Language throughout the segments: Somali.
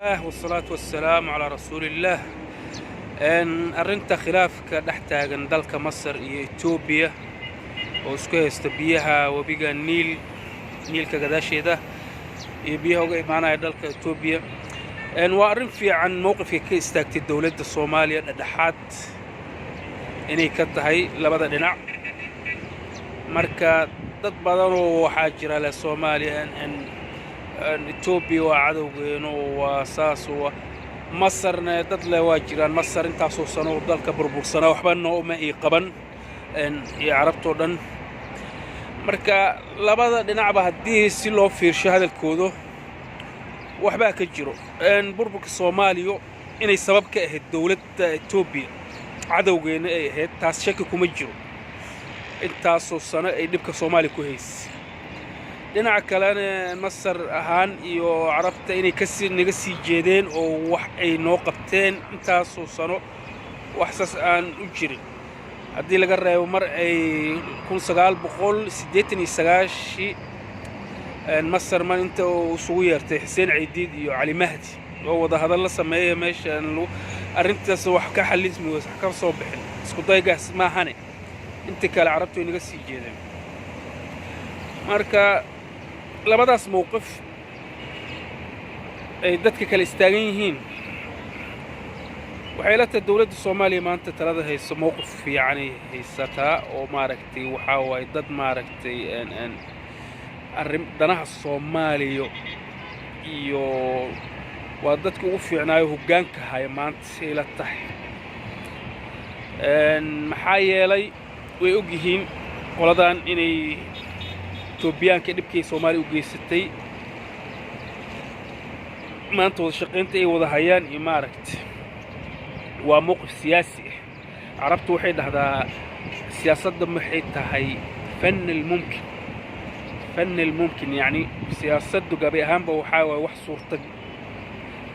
والصلاة والسلام على رسول الله. إن أرنت خلاف كدحتا دلك مصر إثيوبيا وسكو استبيها وبيجا نيل كقداشي ده يبيها وجاي معنا دلك إثيوبيا. إن وأرن في عن موقف كيستاكت الدولة الصومالية الدحات إني كتهاي لبدا دينع مركا dad badan oo waxa jira la Soomaaliya in Ethiopia وعدو وساس ومصر dad la waa jiraan Masar intaas oo sano dalka burbursana waxba noo ma ii qaban in Arabto dhan marka labada dhinacba hadii si loo fiirsho hadalkoodo waxba ka jiro in burburka Soomaaliya inay sabab ka ahayd dawladda Ethiopia cadawgeena ay ahayd taas shaki kuma jiro intaasoo sano ay dhibka Soomaaliya ku haysay dhinaca kalena Masar ahaan iyo Arabta inay naga sii jeedeen oo wax ay noo qabteen intaasoo sano waxsaas aan u jirin haddii laga reebo mar ay 1989 Masar man inta isugu yeertay Xuseen Ciidiid iyo Cali Mahdi oo wada hadal la sameeyay meeshan arrintaas wax ka xalismi wax ka soo bixin isku daygaas ma ahane inta kale Arabtu inaga sii jeedeen marka labadaas mowqif ay dadka kale istaagan yihiin waxay la tahay dawladda Soomaaliya maanta talada hayso mowqif fiican ay haysataa oo maaragtay waxa way dad maaragtay arrin danaha Soomaaliya iyo waa dadka ugu fiicnaayo hoggaanka haya maanta ay la tahay maxaa yeelay way ogyihiin qoladan inay Etoobiyaanka dhibkii Soomaaliya u geysatay maanta wada shaqeynta ay wada hayaan iyo maaragtay waa mowqif siyaasi Arabtu waxay dhahdaa siyaasadda maxay tahay fan الممكن يعني siyaasaddu gabi ahaanba waxa way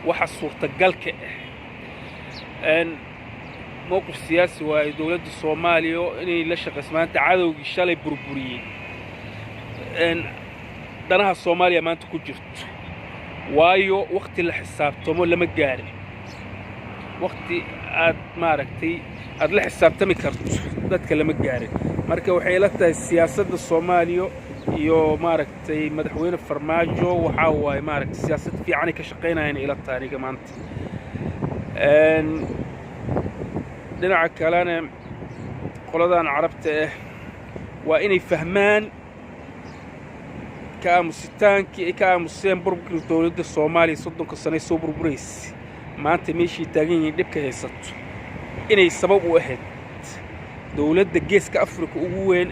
wax suurtagalka موقف سياسي ودولة الصومالية إني لشق اسمها تعادل الشالي بربوريين إن دناها الصومالية ما أنت كجرت وايو وقت الحساب تمو لما جاري وقت أد ماركتي أد الحساب تمي كرت ذاتك لما جاري مركا وحيلتها السياسة الصومالية يو ماركتي مدحوين فرماجو وحاواي ماركتي السياسة في عني كشقينا يعني إلى الطريقة ما أنت dhinaca kalena qoladan Arabta waa inay fahmaan ka aamuseen burburka dawladda Soomaaliya 30 sano soo burbureysay maanta meeshii taagan yihiin dhibka haysato inay sabab u ahayd dawladda geeska Afrika ugu weyn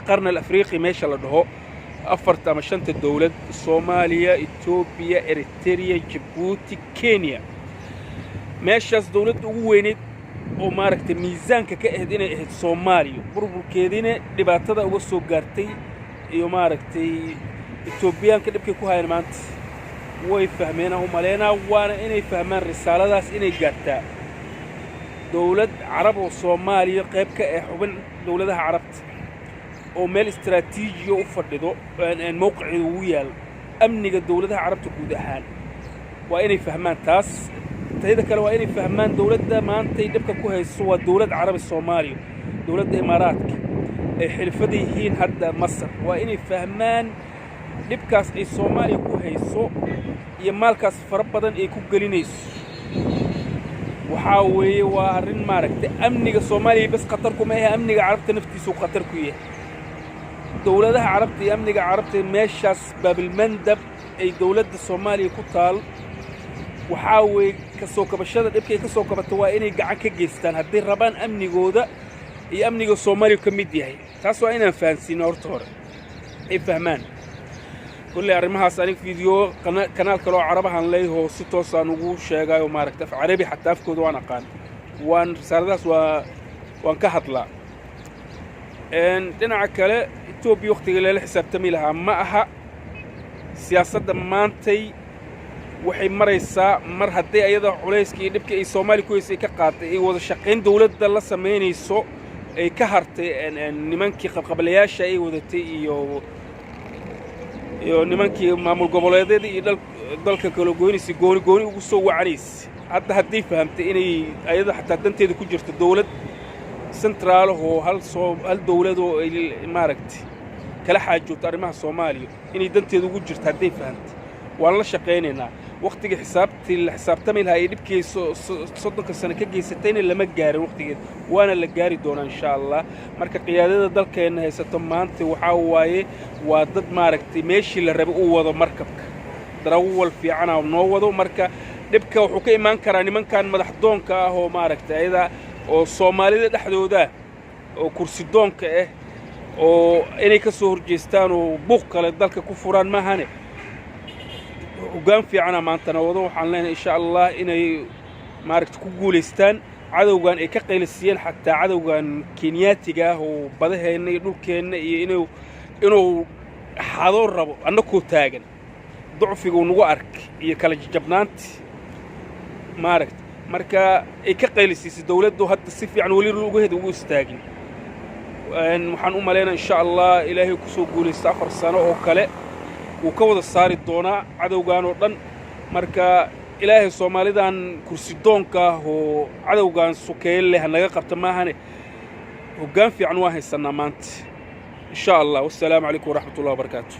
qarnal Afriqi meesha la dhaho afarta ama shanta dawlad Soomaaliya Ethiopia Eritrea Djibouti Kenya meeshaas dawladda ugu weyneed oo maaragtay miisaanka ka ahayd inay ahayd Soomaaliya burburkeedina dhibaatada uga soo gaartay iyo maaragtay Etoobiyaanka dhibkay ku hayeen maanta way fahmeen oo maleena waana inay fahmaan risaaladaas inay gaartaa dawlad Arab oo Soomaaliya qayb ka ah xubin dawladaha Carabta oo meel istiraatiiji u fadhido mowqiciidu ugu yaal amniga dawladaha Carabta guud ahaan waa inay fahmaan taas تهيدا كانوا وين فهمان دولة ما أنت يدبك كويس هو دولة عرب الصومالي دولة إمارات حلفدي هين هذا مصر وين فهمان دبكاس الصومالي كويس يمالكاس فربضن يكون قلينيس وحاوي وارن مارك أمني الصومالي بس قطركم إيه أمني عرب تنفتي سوق قطركم إيه دولة عربتي أمني عربتي ماشاس باب المندب أي دولة الصومالي كتال وحاول كسوق بشدة إبكي كسوق بتوائني قاعد كجستان هدي ربان أمني جودة يأمني الصومالي وكميديا هي تاسوا أنا فانسي نورتور إيه فهمان كل أرمها سانيك فيديو قناة كلو عربها هنلاقيه هو 6 سنوات شيء ومارك تف عربي حتى في كود وأنا قان وان سرداس وانكحت لا إن دنا كلا توبي وقت اللي حساب تميلها معها سياسة دمانتي waxay maraysaa mar haddii ayada culayskii dhibka ay Soomaaliya ku haysay ka qaatay ay wada shaqeyn dawladda la sameynayso ay ka hartay nimankii qabqablayaasha ay wadatay iyo nimankii maamul goboleedyada iyo dalka kala goynaysa gooni gooni ugu soo wacanaysa hadda haddii fahamtay inay ayada xataa danteeda ku jirto dawlad central oo hal dawlad oo ay maaragtay kala xaajood arrimaha Soomaaliya inay danteeda ugu jirto haddii fahamtay waan la shaqeynaynaa waqtiga xisaabtamay lahayd dhibkiisa 30 sano ka geysatayna lama gaarin waqtigeed waana la gaari doonaa insha Allah marka qiyaadada dalkeena haysato maanta waxa waaye waa dad maaragtay meeshii la rabay uu wado markabka darawal fiican oo noo wado marka dhibka wuxuu ka imaan karaa nimankan madaxdoonka ah oo maaragtay ayada oo Soomaalida dhexdooda oo kursi doonka ah oo inay ka soo horjeestaan oo buuq kale dalka ku furaan ma ahane وقام في عنا ما أنت نوضو حنلنا إن شاء الله إنه معركة كوجولستان عدو كان كقيل السيان حتى عدو كان كينياتي جاه وبده إنه يقول كأنه إنه حضور ربو أنه كوتاجن ضعف يقول نوارك يكال جبنات معركة مركا كقيل السيس الدولة ده هاد الصيف يعني ولي الوجهد وستاجن وإن حنقوم علينا إن شاء الله إلهي كسو جولستان فرسانة أو كلا وكود الصار الدونا عدو كانوا دن مركا إلهي Soomaalidan kursi doonka oo cadawgan sukeeyay leh naga qabta maahane hoggaan fiican waa haysanaa maanta insha Allah wasalaamu alaykum wa rahmatullahi wa barakatuh